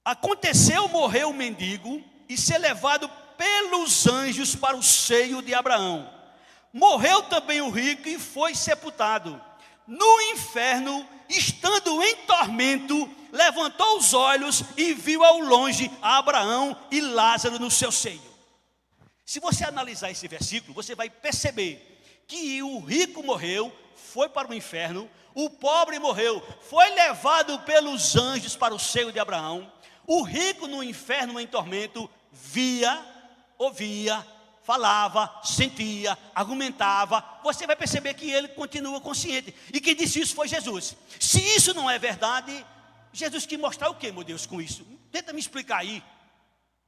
Aconteceu morrer o mendigo e ser levado pelos anjos para o seio de Abraão. Morreu também o rico e foi sepultado. No inferno, estando em tormento, levantou os olhos e viu ao longe Abraão e Lázaro no seu seio. Se você analisar esse versículo, você vai perceber que o rico morreu, foi para o inferno, o pobre morreu, foi levado pelos anjos para o seio de Abraão. O rico no inferno, em tormento, via, ouvia, falava, sentia, argumentava. Você vai perceber que ele continua consciente. E quem disse isso foi Jesus. Se isso não é verdade, Jesus quis mostrar o que, meu Deus, com isso? Tenta me explicar aí.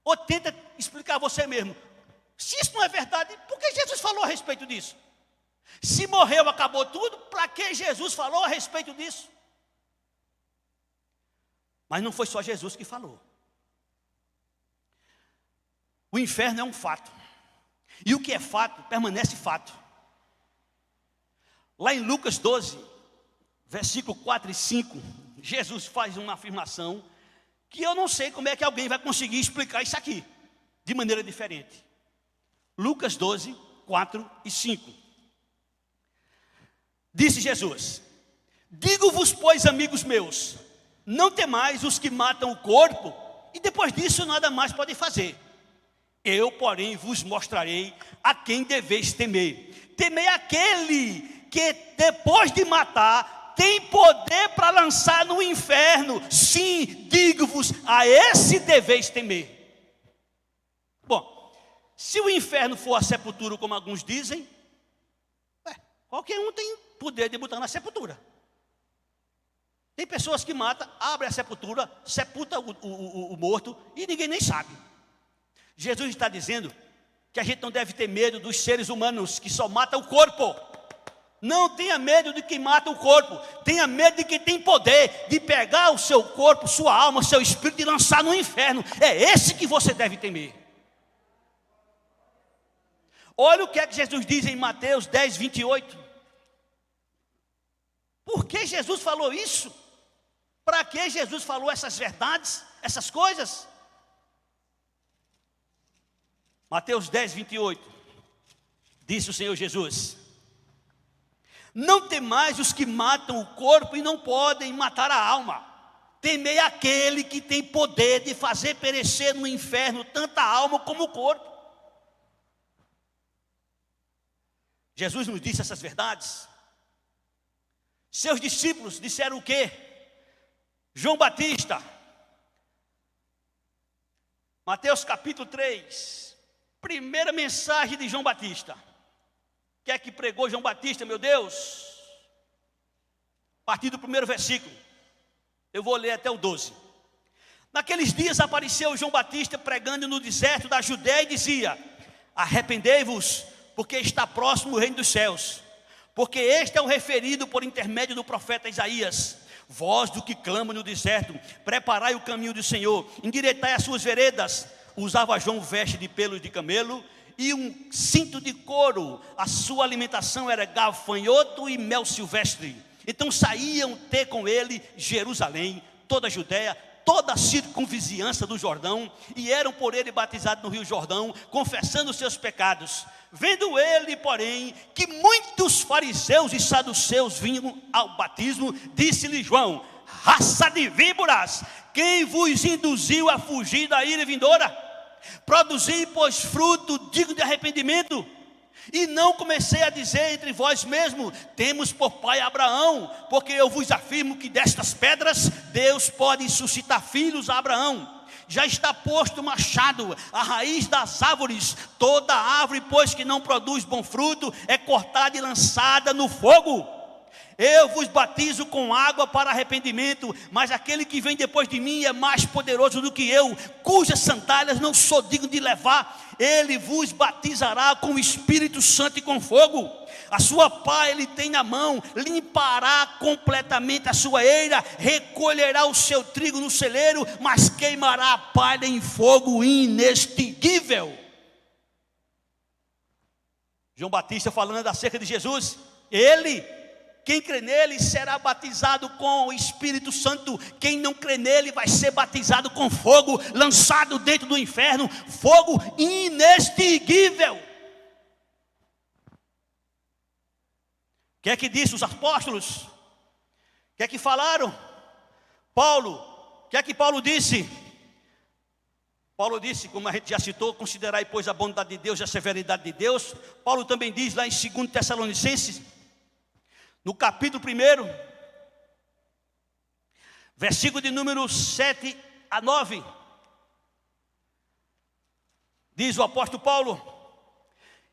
Ou tenta explicar você mesmo. Se isso não é verdade, por que Jesus falou a respeito disso? Se morreu, acabou tudo, para que Jesus falou a respeito disso? Mas não foi só Jesus que falou. O inferno é um fato. E o que é fato, permanece fato. Lá em Lucas 12, versículo 4 e 5, Jesus faz uma afirmação que eu não sei como é que alguém vai conseguir explicar isso aqui, de maneira diferente. Lucas 12, 4 e 5. Disse Jesus: digo-vos, pois, amigos meus, não temais os que matam o corpo, e depois disso nada mais podem fazer. Eu, porém, vos mostrarei a quem deveis temer. Temei aquele que, depois de matar, tem poder para lançar no inferno. Sim, digo-vos, a esse deveis temer. Bom, se o inferno for a sepultura, como alguns dizem, qualquer um tem poder de botar na sepultura. Tem pessoas que matam, abrem a sepultura, sepulta o morto e ninguém nem sabe. Jesus está dizendo que a gente não deve ter medo dos seres humanos que só matam o corpo. Não tenha medo de quem mata o corpo. Tenha medo de quem tem poder de pegar o seu corpo, sua alma, seu espírito e lançar no inferno. É esse que você deve temer. Olha o que é que Jesus diz em Mateus 10, 28. Por que Jesus falou isso? Para que Jesus falou essas verdades, essas coisas? Mateus 10, 28. Disse o Senhor Jesus: não temais os que matam o corpo e não podem matar a alma. Temei aquele que tem poder de fazer perecer no inferno tanta alma como o corpo. Jesus nos disse essas verdades. Seus discípulos disseram o quê? João Batista, Mateus capítulo 3, primeira mensagem de João Batista. O que é que pregou João Batista, meu Deus? A partir do primeiro versículo, eu vou ler até o 12. Naqueles dias apareceu João Batista pregando no deserto da Judéia e dizia: arrependei-vos, porque está próximo o reino dos céus. Porque este é o referido por intermédio do profeta Isaías. Voz do que clama no deserto, preparai o caminho do Senhor, endireitai as suas veredas. Usava João veste de pelos de camelo e um cinto de couro. A sua alimentação era gafanhoto e mel silvestre. Então saíam ter com ele Jerusalém, toda a Judéia, toda a circunvizinhança do Jordão, e eram por ele batizados no rio Jordão, confessando seus pecados. Vendo ele, porém, que muitos fariseus e saduceus vinham ao batismo, disse-lhe João: raça de víboras, quem vos induziu a fugir da ira vindoura? Produzi, pois, fruto digno de arrependimento. E não comecei a dizer entre vós mesmos: temos por pai Abraão, porque eu vos afirmo que destas pedras Deus pode suscitar filhos a Abraão. Já está posto o machado à raiz das árvores. Toda árvore, pois, que não produz bom fruto, é cortada e lançada no fogo. Eu vos batizo com água para arrependimento, mas aquele que vem depois de mim é mais poderoso do que eu, cujas sandálias não sou digno de levar. Ele vos batizará com o Espírito Santo e com fogo. A sua pá ele tem na mão, limpará completamente a sua eira, recolherá o seu trigo no celeiro, mas queimará a palha em fogo inextinguível. João Batista falando acerca de Jesus, ele Quem crê nele será batizado com o Espírito Santo. Quem não crê nele vai ser batizado com fogo, lançado dentro do inferno, fogo inextinguível. O que é que disse os apóstolos? O que é que falaram? Paulo, o que é que Paulo disse? Paulo disse, como a gente já citou, considerai, pois, a bondade de Deus e a severidade de Deus. Paulo também diz lá em 2 Tessalonicenses, no capítulo 1, versículo de número 7 a 9. Diz o apóstolo Paulo: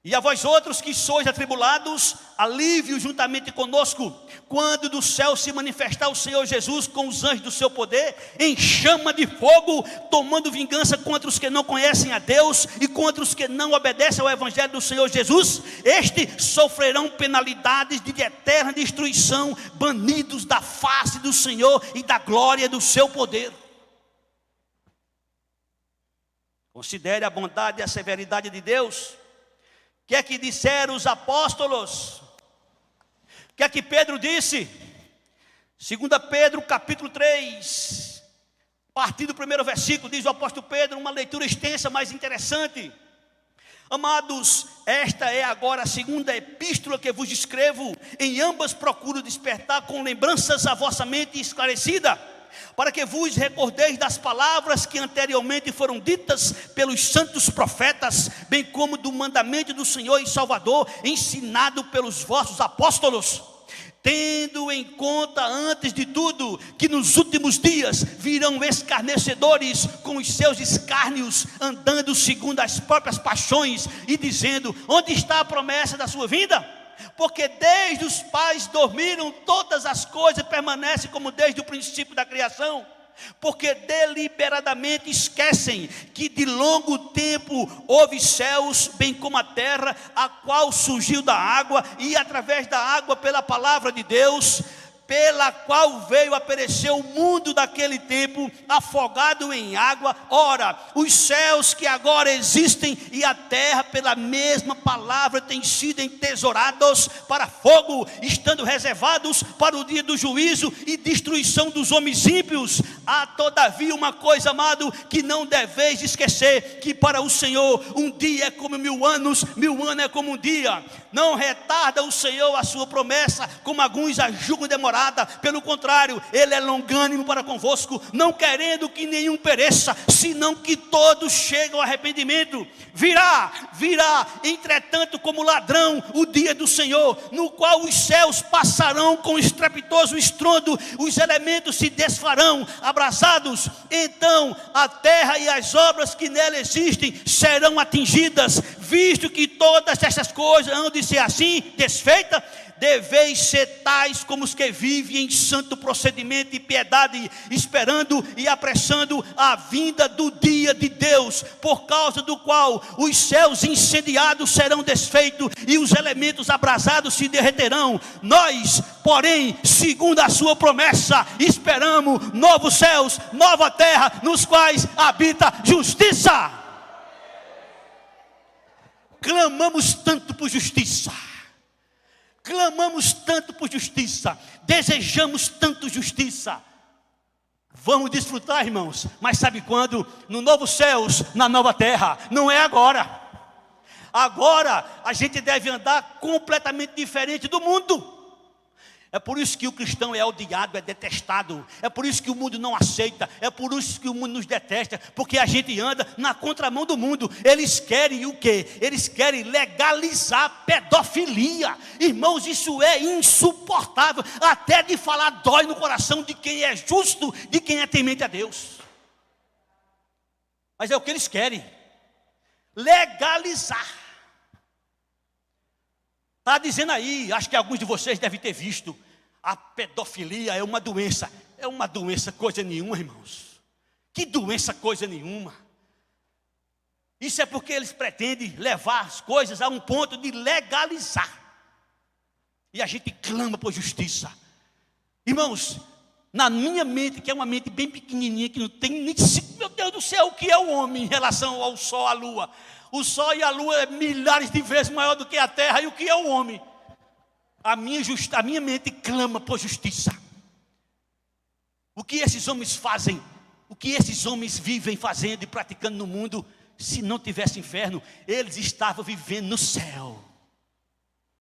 e a vós outros que sois atribulados, alívio juntamente conosco, quando do céu se manifestar o Senhor Jesus com os anjos do seu poder, em chama de fogo, tomando vingança contra os que não conhecem a Deus e contra os que não obedecem ao evangelho do Senhor Jesus. Estes sofrerão penalidades de eterna destruição, banidos da face do Senhor e da glória do seu poder. Considere a bondade e a severidade de Deus. O que é que disseram os apóstolos? O que é que Pedro disse? 2 Pedro capítulo 3, a partir do primeiro versículo, diz o apóstolo Pedro, uma leitura extensa, mas interessante. Amados, esta é agora a segunda epístola que vos escrevo. Em ambas procuro despertar com lembranças a vossa mente esclarecida, para que vos recordeis das palavras que anteriormente foram ditas pelos santos profetas, bem como do mandamento do Senhor e Salvador, ensinado pelos vossos apóstolos, tendo em conta antes de tudo, que nos últimos dias virão escarnecedores com os seus escárnios, andando segundo as próprias paixões, e dizendo: onde está a promessa da sua vinda? Porque desde os pais dormiram, todas as coisas permanecem como desde o princípio da criação. Porque deliberadamente esquecem que de longo tempo houve céus, bem como a terra, a qual surgiu da água, e através da água pela palavra de Deus, pela qual veio a perecer o mundo daquele tempo, afogado em água. Ora, os céus que agora existem e a terra pela mesma palavra têm sido entesourados para fogo, estando reservados para o dia do juízo e destruição dos homens ímpios. Há todavia uma coisa, amado, que não deveis esquecer, que para o Senhor um dia é como 1000 anos, 1000 anos é como um dia. Não retarda o Senhor a sua promessa, como alguns a julgam demorada. Pelo contrário, Ele é longânimo para convosco, não querendo que nenhum pereça, senão que todos cheguem ao arrependimento. Virá, entretanto, como ladrão, o dia do Senhor, no qual os céus passarão com estrepitoso estrondo, os elementos se desfarão, abrasados. Então a terra e as obras que nela existem serão atingidas. Visto que todas estas coisas hão de ser assim, desfeitas, deveis ser tais como os que vivem em santo procedimento e piedade, esperando e apressando a vinda do dia de Deus, por causa do qual os céus incendiados serão desfeitos e os elementos abrasados se derreterão. Nós, porém, segundo a sua promessa, esperamos novos céus, nova terra, nos quais habita justiça. Clamamos tanto por justiça, clamamos tanto por justiça, desejamos tanto justiça. Vamos desfrutar, irmãos, mas sabe quando? No novo céus, na nova terra. Não é agora. Agora a gente deve andar completamente diferente do mundo. É por isso que o cristão é odiado, é detestado. É por isso que o mundo não aceita. É por isso que o mundo nos detesta. Porque a gente anda na contramão do mundo. Eles querem o quê? Eles querem legalizar a pedofilia. Irmãos, isso é insuportável. Até de falar dói no coração de quem é justo, de quem é temente a Deus. Mas é o que eles querem. Legalizar. Está dizendo aí, acho que alguns de vocês devem ter visto, a pedofilia é uma doença. É uma doença coisa nenhuma, irmãos. Que doença coisa nenhuma. Isso é porque eles pretendem levar as coisas a um ponto de legalizar. E a gente clama por justiça. Irmãos, na minha mente, que é uma mente bem pequenininha, que não tem nem... Meu Deus do céu, o que é o homem em relação ao sol, à lua? O sol e a lua é milhares de vezes maior do que a terra. E o que é o homem? a minha mente clama por justiça. O que esses homens fazem, o que esses homens vivem fazendo e praticando no mundo, se não tivesse inferno, eles estavam vivendo no céu.